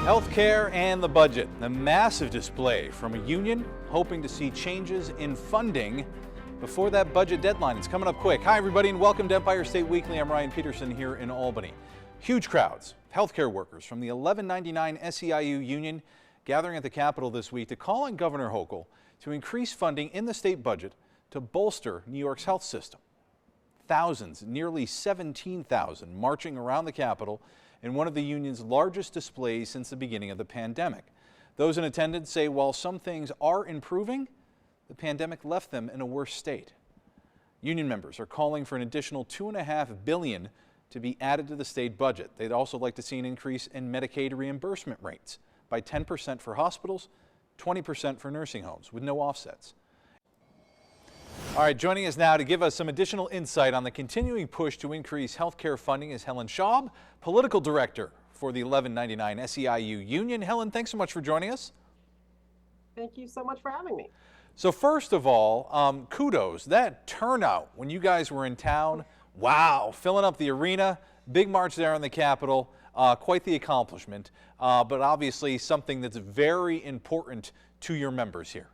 Healthcare and the budget, a massive display from a union hoping to see changes in funding before that budget deadline. It's coming up quick. Hi everybody and welcome to Empire State Weekly. I'm Ryan Peterson here in Albany. Huge crowds, healthcare workers from the 1199 SEIU union gathering at the Capitol this week to call on Governor Hochul to increase funding in the state budget to bolster New York's health system. Thousands, nearly 17,000, marching around the Capitol in one of the union's largest displays since the beginning of the pandemic. Those in attendance say while some things are improving, the pandemic left them in a worse state. Union members are calling for an additional $2.5 billion to be added to the state budget. They'd also like to see an increase in Medicaid reimbursement rates by 10% for hospitals, 20% for nursing homes with no offsets. All right, joining us now to give us some additional insight on the continuing push to increase health care funding is Helen Schaub, Political Director for the 1199 SEIU Union. Helen, thanks so much for joining us. Thank you so much for having me. So first of all, kudos. That turnout when you guys were in town, wow, filling up the arena, big march there on the Capitol, quite the accomplishment, but obviously something that's very important to your members here.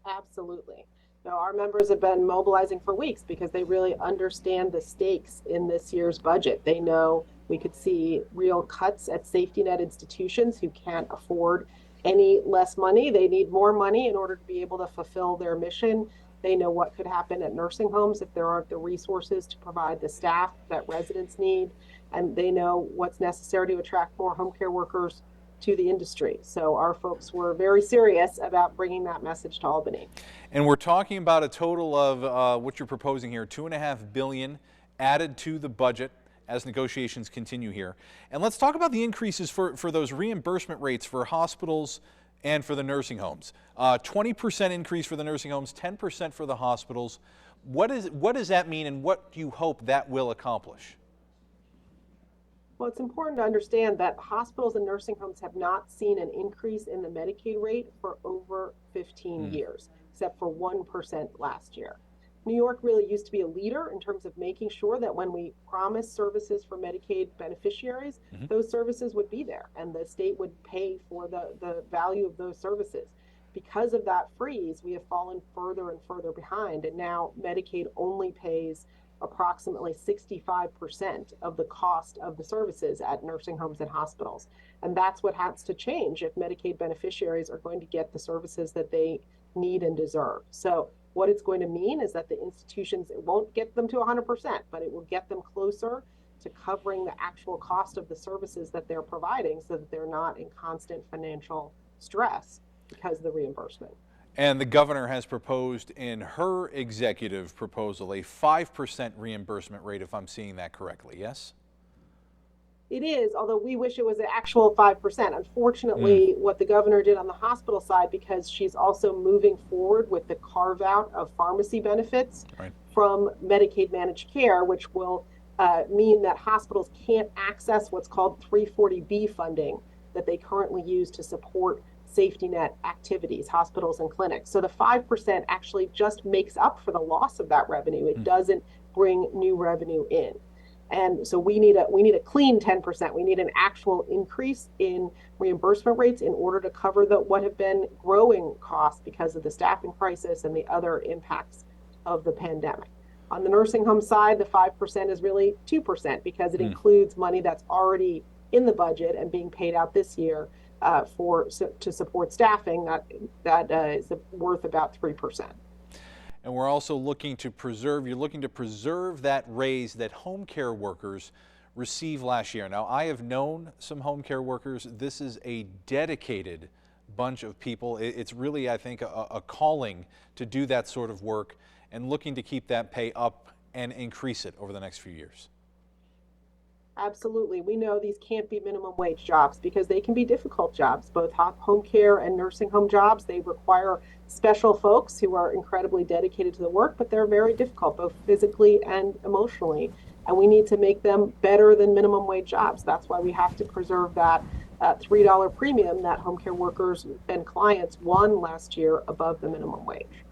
Absolutely. Our members have been mobilizing for weeks because they really understand the stakes in this year's budget. They know we could see real cuts at safety net institutions who can't afford any less money. They need more money in order to be able to fulfill their mission. They know what could happen at nursing homes if there aren't the resources to provide the staff that residents need. And they know what's necessary to attract more home care workers to the industry. So our folks were very serious about bringing that message to Albany. And we're talking about a total of what you're proposing here, $2.5 billion added to the budget as negotiations continue here. And let's talk about the increases for those reimbursement rates for hospitals and for the nursing homes. 20% increase for the nursing homes, 10% for the hospitals. What does that mean and what do you hope that will accomplish? Well, it's important to understand that hospitals and nursing homes have not seen an increase in the Medicaid rate for over 15 years, except for 1% last year. New York really used to be a leader in terms of making sure that when we promised services for Medicaid beneficiaries, those services would be there and the state would pay for the value of those services. Because of that freeze, we have fallen further and further behind, and now Medicaid only pays approximately 65% of the cost of the services at nursing homes and hospitals. And that's what has to change if Medicaid beneficiaries are going to get the services that they need and deserve. So what it's going to mean is that the institutions, it won't get them to 100%, but it will get them closer to covering the actual cost of the services that they're providing so that they're not in constant financial stress because of the reimbursement. And the governor has proposed in her executive proposal a 5% reimbursement rate, if I'm seeing that correctly, yes? It is, although we wish it was an actual 5%. Unfortunately, what the governor did on the hospital side, because she's also moving forward with the carve out of pharmacy benefits from Medicaid managed care, which will mean that hospitals can't access what's called 340B funding that they currently use to support safety net activities, hospitals and clinics. So the 5% actually just makes up for the loss of that revenue. It doesn't bring new revenue in. And so we need a clean 10%. We need an actual increase in reimbursement rates in order to cover what have been growing costs because of the staffing crisis and the other impacts of the pandemic. On the nursing home side, the 5% is really 2% because it includes money that's already in the budget and being paid out this year to support staffing that is worth about 3%. And we're also looking to preserve that raise that home care workers received last year. Now, I have known some home care workers. This is a dedicated bunch of people. It's really, I think, a calling to do that sort of work and looking to keep that pay up and increase it over the next few years. Absolutely. We know these can't be minimum wage jobs because they can be difficult jobs, both home care and nursing home jobs. They require special folks who are incredibly dedicated to the work, but they're very difficult, both physically and emotionally. And we need to make them better than minimum wage jobs. That's why we have to preserve that $3 premium that home care workers and clients won last year above the minimum wage.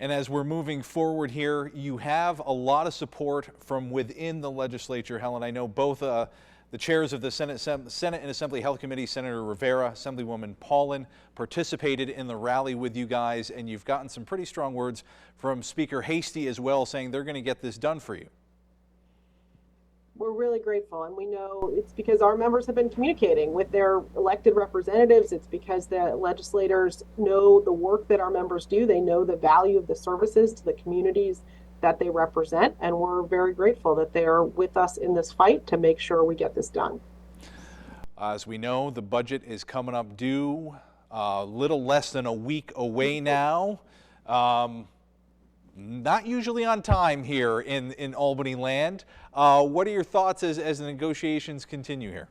And as we're moving forward here, you have a lot of support from within the legislature, Helen. I know both the The chairs of the Senate and Assembly Health Committee, Senator Rivera, Assemblywoman Paulin, participated in the rally with you guys, and you've gotten some pretty strong words from Speaker Hastie as well, saying they're going to get this done for you. We're really grateful, and we know it's because our members have been communicating with their elected representatives. It's because the legislators know the work that our members do. They know the value of the services to the communities that they represent, and we're very grateful that they're with us in this fight to make sure we get this done. As we know, the budget is coming up due a little less than a week away now. Not usually on time here in Albany land. What are your thoughts as the negotiations continue here?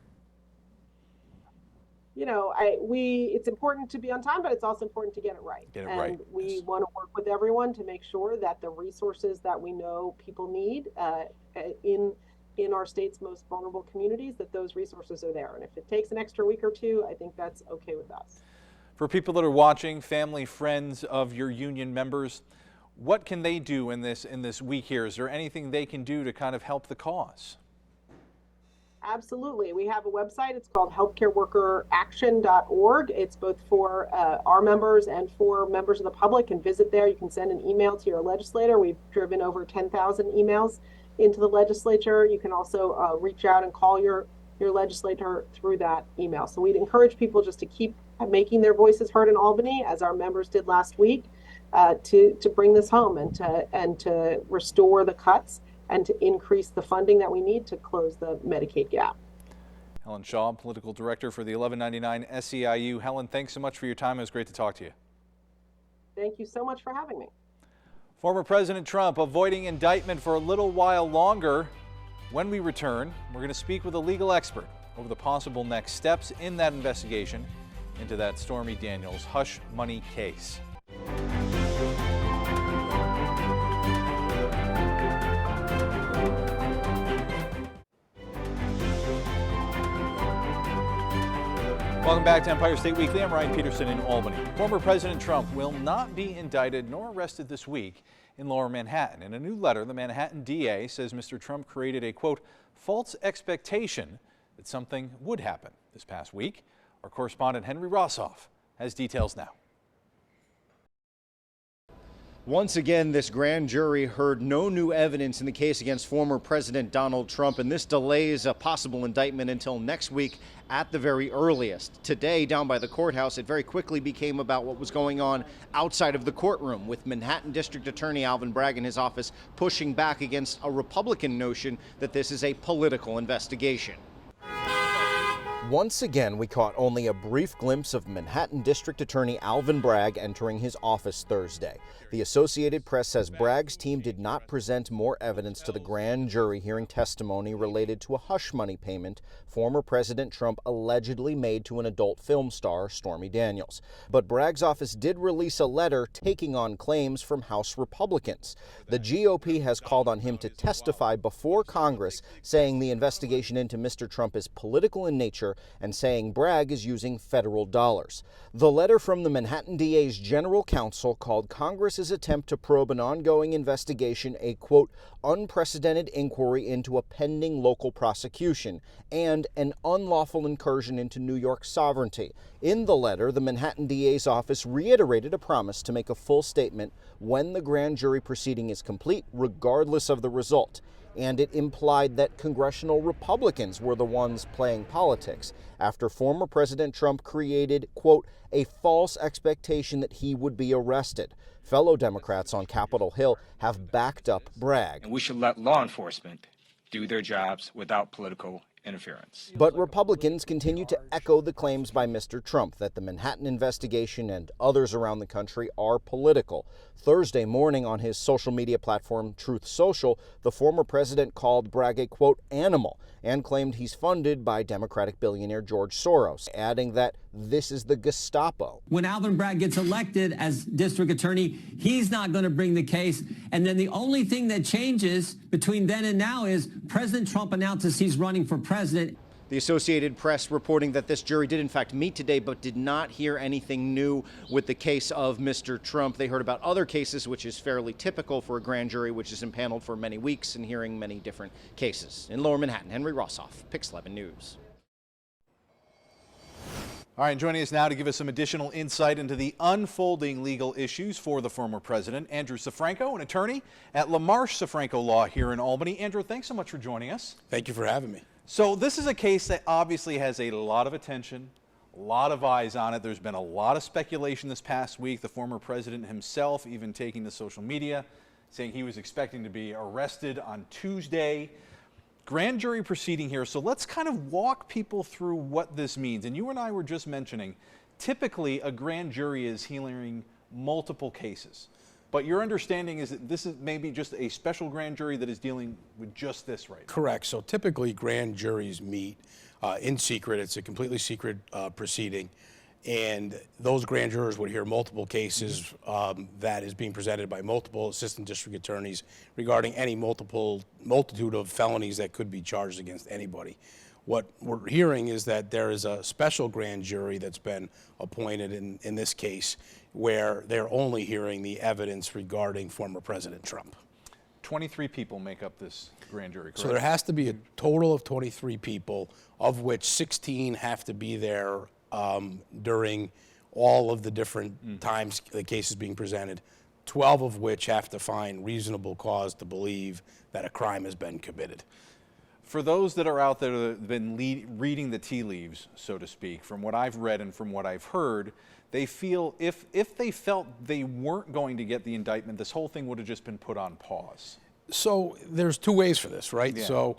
You know, it's important to be on time, but it's also important to get it right. And we want to work with everyone to make sure that the resources that we know people need in our state's most vulnerable communities, that those resources are there. And if it takes an extra week or two, I think that's okay with us. For people that are watching, family, friends of your union members, what can they do in this week here? Is there anything they can do to kind of help the cause? Absolutely. We have a website. It's called healthcareworkeraction.org. It's both for our members and for members of the public. Can visit there. You can send an email to your legislator. We've driven over 10,000 emails into the legislature. You can also reach out and call your legislator through that email. So we'd encourage people just to keep making their voices heard in Albany, as our members did last week, to bring this home and to restore the cuts and to increase the funding that we need to close the Medicaid gap. Helen Shaw, Political Director for the 1199 SEIU. Helen, thanks so much for your time. It was great to talk to you. Thank you so much for having me. Former President Trump avoiding indictment for a little while longer. When we return, we're going to speak with a legal expert over the possible next steps in that investigation into that Stormy Daniels hush money case. Welcome back to Empire State Weekly. I'm Ryan Peterson in Albany. Former President Trump will not be indicted nor arrested this week in Lower Manhattan. In a new letter, the Manhattan DA says Mr. Trump created a, quote, false expectation that something would happen this past week. Our correspondent Henry Rossoff has details now. Once again, this grand jury heard no new evidence in the case against former President Donald Trump, and this delays a possible indictment until next week at the very earliest. Today, down by the courthouse, it very quickly became about what was going on outside of the courtroom, with Manhattan District Attorney Alvin Bragg and his office pushing back against a Republican notion that this is a political investigation. Once again, we caught only a brief glimpse of Manhattan District Attorney Alvin Bragg entering his office Thursday. The Associated Press says Bragg's team did not present more evidence to the grand jury hearing testimony related to a hush money payment former President Trump allegedly made to an adult film star, Stormy Daniels. But Bragg's office did release a letter taking on claims from House Republicans. The GOP has called on him to testify before Congress, saying the investigation into Mr. Trump is political in nature and saying Bragg is using federal dollars. The letter from the Manhattan DA's general counsel called Congress's attempt to probe an ongoing investigation a, quote, unprecedented inquiry into a pending local prosecution and an unlawful incursion into New York sovereignty. In the letter, the Manhattan DA's office reiterated a promise to make a full statement when the grand jury proceeding is complete, regardless of the result. And it implied that congressional Republicans were the ones playing politics after former President Trump created, quote, a false expectation that he would be arrested. Fellow Democrats on Capitol Hill have backed up Bragg. And we should let law enforcement do their jobs without political interference. But Republicans continue to echo the claims by Mr. Trump that the Manhattan investigation and others around the country are political. Thursday morning on his social media platform Truth Social, the former president called Bragg a, quote, animal and claimed he's funded by Democratic billionaire George Soros, adding that this is the Gestapo. When Alvin Bragg gets elected as district attorney, he's not going to bring the case. And then the only thing that changes between then and now is President Trump announces he's running for president. The Associated Press reporting that this jury did in fact meet today, but did not hear anything new with the case of Mr. Trump. They heard about other cases, which is fairly typical for a grand jury, which is impaneled for many weeks and hearing many different cases. In Lower Manhattan, Henry Rossoff, Pix 11 News. All right, joining us now to give us some additional insight into the unfolding legal issues for the former president, Andrew Safranco, an attorney at LaMarche Safranco Law here in Albany. Andrew, thanks so much for joining us. Thank you for having me. So this is a case that obviously has a lot of attention, a lot of eyes on it. There's been a lot of speculation this past week. The former president himself even taking to social media, saying he was expecting to be arrested on Tuesday. Grand jury proceeding here, so let's kind of walk people through what this means. And you and I were just mentioning, typically a grand jury is hearing multiple cases. But your understanding is that this is maybe just a special grand jury that is dealing with just this right now. Correct. So typically grand juries meet in secret. It's a completely secret proceeding. And those grand jurors would hear multiple cases that is being presented by multiple assistant district attorneys regarding any multitude of felonies that could be charged against anybody. What we're hearing is that there is a special grand jury that's been appointed in this case where they're only hearing the evidence regarding former President Trump. 23 people make up this grand jury, correct? So there has to be a total of 23 people, of which 16 have to be there during all of the different times the case is being presented, 12 of which have to find reasonable cause to believe that a crime has been committed. For those that are out there that have been reading the tea leaves, so to speak, from what I've read and from what I've heard, they feel if they felt they weren't going to get the indictment, this whole thing would have just been put on pause. So there's two ways for this, right? Yeah. So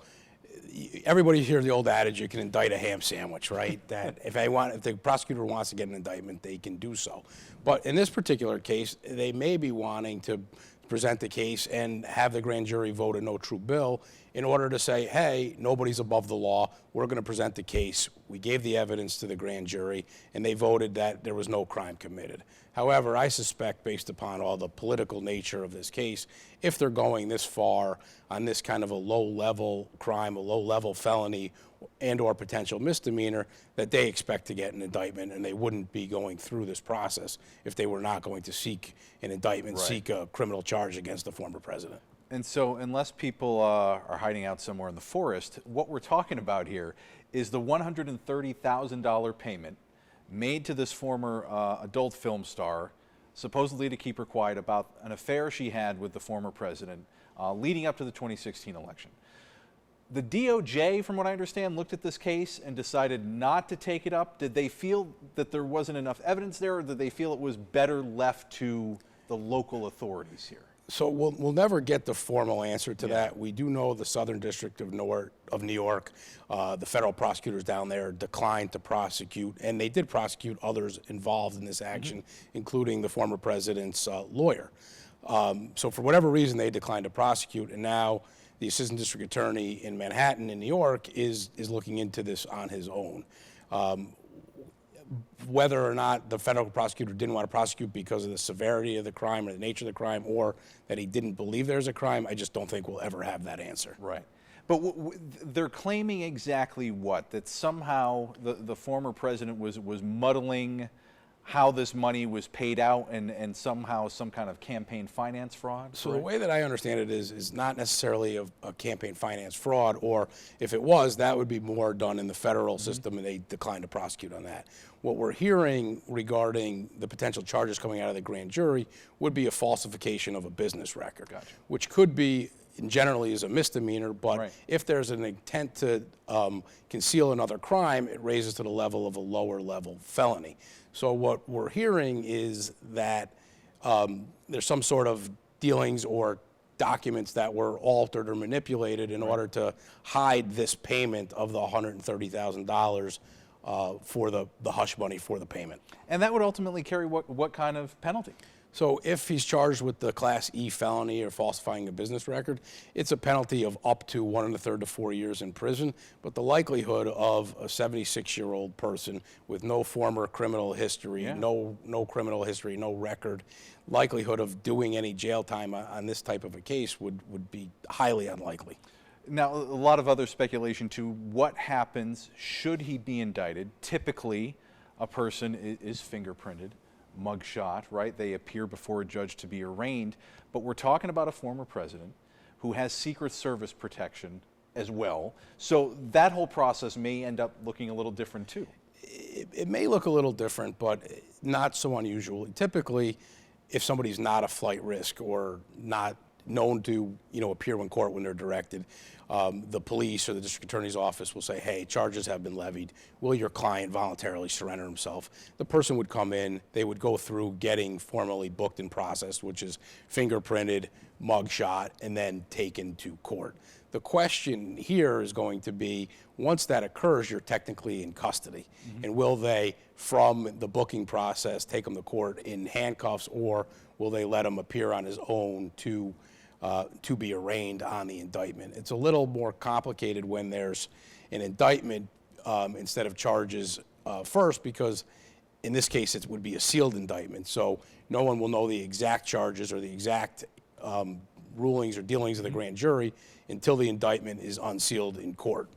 everybody hears the old adage, you can indict a ham sandwich, right? That if the prosecutor wants to get an indictment, they can do so. But in this particular case, they may be wanting to present the case and have the grand jury vote a no true bill in order to say, hey, nobody's above the law. We're going to present the case. We gave the evidence to the grand jury, and they voted that there was no crime committed. However, I suspect, based upon all the political nature of this case, if they're going this far on this kind of a low-level crime, a low-level felony, and or potential misdemeanor, that they expect to get an indictment, and they wouldn't be going through this process if they were not going to seek an indictment, Right. seek a criminal charge against the former president. And so unless people are hiding out somewhere in the forest, what we're talking about here is the $130,000 payment made to this former adult film star, supposedly to keep her quiet about an affair she had with the former president leading up to the 2016 election. The DOJ, from what I understand, looked at this case and decided not to take it up. Did they feel that there wasn't enough evidence there, or did they feel it was better left to the local authorities here? So we'll never get the formal answer to that. We do know the Southern District of New York, the federal prosecutors down there declined to prosecute, and they did prosecute others involved in this action, including the former president's lawyer. So for whatever reason, they declined to prosecute, and now the assistant district attorney in Manhattan in New York is looking into this on his own. Whether or not the federal prosecutor didn't want to prosecute because of the severity of the crime or the nature of the crime, or that he didn't believe there's a crime, I just don't think we'll ever have that answer. Right. But they're claiming exactly what? That somehow the former president was muddling how this money was paid out and somehow some kind of campaign finance fraud? So the way that I understand it is not necessarily a campaign finance fraud, or if it was, that would be more done in the federal system, and they declined to prosecute on that. What we're hearing regarding the potential charges coming out of the grand jury would be a falsification of a business record, which could be generally is a misdemeanor, but if there's an intent to conceal another crime, it raises to the level of a lower level felony. So what we're hearing is that there's some sort of dealings or documents that were altered or manipulated in order to hide this payment of the $130,000 for the hush money for the payment. And that would ultimately carry what kind of penalty? So if he's charged with the Class E felony or falsifying a business record, it's a penalty of up to 1 1/3 to 4 years in prison. But the likelihood of a 76-year-old person with no former criminal history, no criminal history, no record, likelihood of doing any jail time on this type of a case would be highly unlikely. Now, a lot of other speculation to what happens should he be indicted. Typically, a person is fingerprinted, mugshot, right? They appear before a judge to be arraigned. But we're talking about a former president who has Secret Service protection as well. So that whole process may end up looking a little different too. It may look a little different, but not so unusual. Typically, if somebody's not a flight risk or not known to, appear in court when they're directed, the police or the district attorney's office will say, hey, charges have been levied. Will your client voluntarily surrender himself? The person would come in, they would go through getting formally booked and processed, which is fingerprinted, mugshot, and then taken to court. The question here is going to be, once that occurs, you're technically in custody. And will they, from the booking process, take him to court in handcuffs, or will they let him appear on his own to be arraigned on the indictment? It's a little more complicated when there's an indictment instead of charges first, because in this case it would be a sealed indictment. So no one will know the exact charges or the exact rulings or dealings of the grand jury until the indictment is unsealed in court.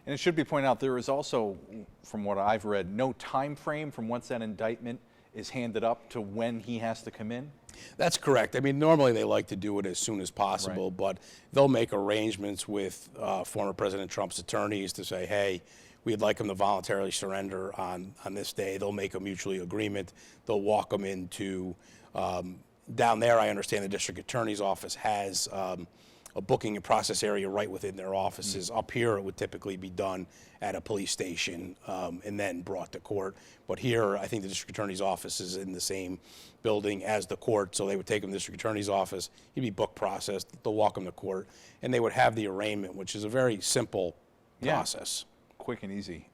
And it should be pointed out, there is also, from what I've read, no time frame from once that indictment is handed up to when he has to come in? That's correct. I mean, normally they like to do it as soon as possible, Right. but they'll make arrangements with former President Trump's attorneys to say, hey, we'd like him to voluntarily surrender on this day. They'll make a mutually agreement. They'll walk him into, down there, I understand the district attorney's office has a booking and process area right within their offices. Up here, it would typically be done at a police station and then brought to court. But here, I think the district attorney's office is in the same building as the court, so they would take him to the district attorney's office. He'd be book processed. They'll walk him to court, and they would have the arraignment, which is a very simple process. Quick and easy.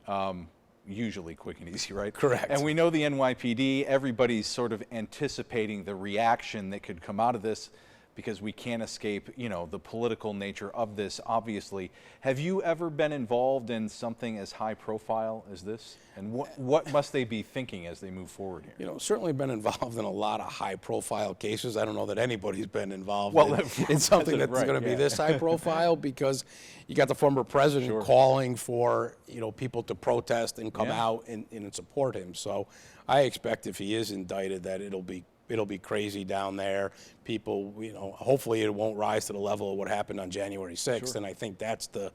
Usually quick and easy, right? Correct. And we know the NYPD, everybody's sort of anticipating the reaction that could come out of this, because we can't escape, the political nature of this, obviously. Have you ever been involved in something as high profile as this? And what must they be thinking as they move forward here? Certainly been involved in a lot of high profile cases. I don't know that anybody's been involved in something president, that's going to be this high profile, because you got the former president calling for, people to protest and come out and support him. So I expect if he is indicted that it'll be crazy down there. People, hopefully it won't rise to the level of what happened on January 6th. And I think that's the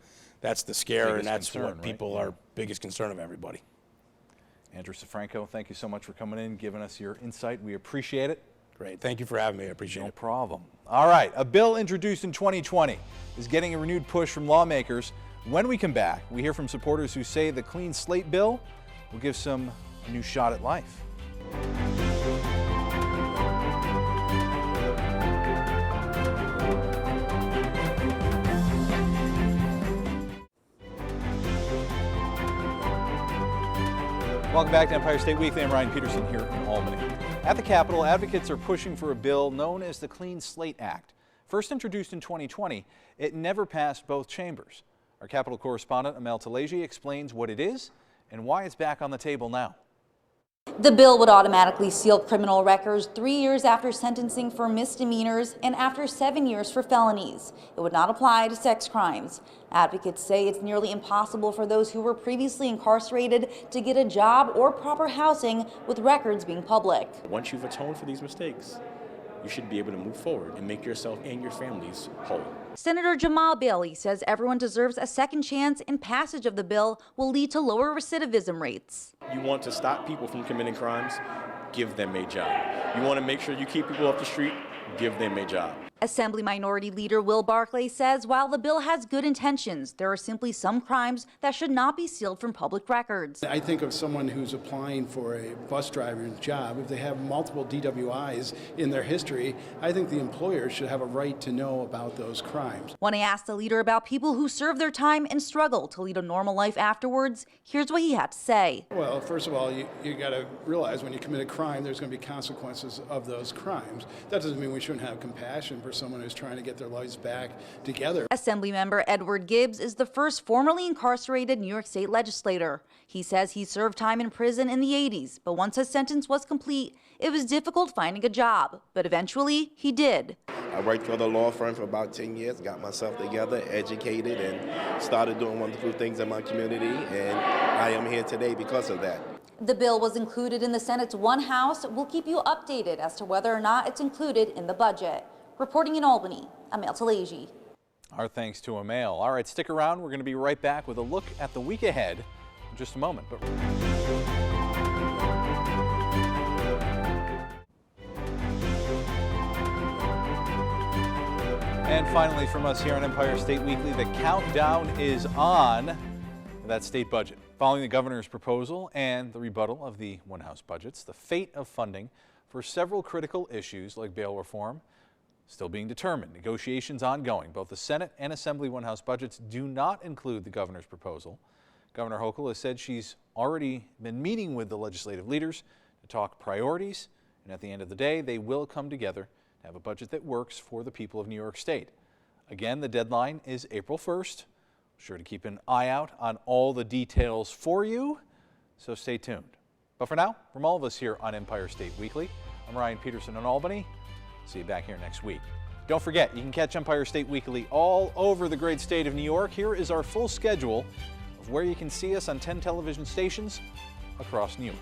scare, and that's concern, what people are biggest concern of everybody. Andrew Sifranco, thank you so much for coming in, giving us your insight. We appreciate it. Great. Thank you for having me. I appreciate it. No problem. All right. A bill introduced in 2020 is getting a renewed push from lawmakers. When we come back, we hear from supporters who say the Clean Slate bill will give some a new shot at life. Welcome back to Empire State Weekly. I'm Ryan Peterson here in Albany. At the Capitol, advocates are pushing for a bill known as the Clean Slate Act. First introduced in 2020, it never passed both chambers. Our Capitol correspondent Amel Talegi explains what it is and why it's back on the table now. The bill would automatically seal criminal records 3 years after sentencing for misdemeanors and after 7 years for felonies. It would not apply to sex crimes. Advocates say it's nearly impossible for those who were previously incarcerated to get a job or proper housing with records being public. Once you've atoned for these mistakes, you should be able to move forward and make yourself and your families whole. Senator Jamal Bailey says everyone deserves a second chance, and passage of the bill will lead to lower recidivism rates. You want to stop people from committing crimes, give them a job. You want to make sure you keep people off the street, give them a job. Assembly Minority Leader Will Barclay says while the bill has good intentions, there are simply some crimes that should not be sealed from public records. I think of someone who's applying for a bus driver's job. If they have multiple DWIs in their history, I think the employer should have a right to know about those crimes. When I asked the leader about people who serve their time and struggle to lead a normal life afterwards, here's what he had to say. Well, first of all, you got to realize when you commit a crime, there's going to be consequences of those crimes. That doesn't mean we shouldn't have compassion for someone who's trying to get their lives back together. Assemblymember Edward Gibbs is the first formerly incarcerated New York State legislator. He says he served time in prison in the 80s, but once his sentence was complete, it was difficult finding a job, but eventually he did. I worked for the law firm for about 10 years, got myself together, educated, and started doing wonderful things in my community, and I am here today because of that. The bill was included in the Senate's one house. We'll keep you updated as to whether or not it's included in the budget. Reporting in Albany, Amel Talegi. Our thanks to Amel. All right, stick around. We're going to be right back with a look at the week ahead in just a moment. And finally from us here on Empire State Weekly, the countdown is on that state budget. Following the governor's proposal and the rebuttal of the one house budgets, the fate of funding for several critical issues like bail reform still being determined. Negotiations ongoing. Both the Senate and Assembly one house budgets do not include the governor's proposal. Governor Hochul has said she's already been meeting with the legislative leaders to talk priorities, and at the end of the day, they will come together to have a budget that works for the people of New York State. Again, the deadline is April 1st. Sure to keep an eye out on all the details for you, so stay tuned. But for now, from all of us here on Empire State Weekly, I'm Ryan Peterson in Albany. See you back here next week. Don't forget, you can catch Empire State Weekly all over the great state of New York. Here is our full schedule of where you can see us on 10 television stations across New York.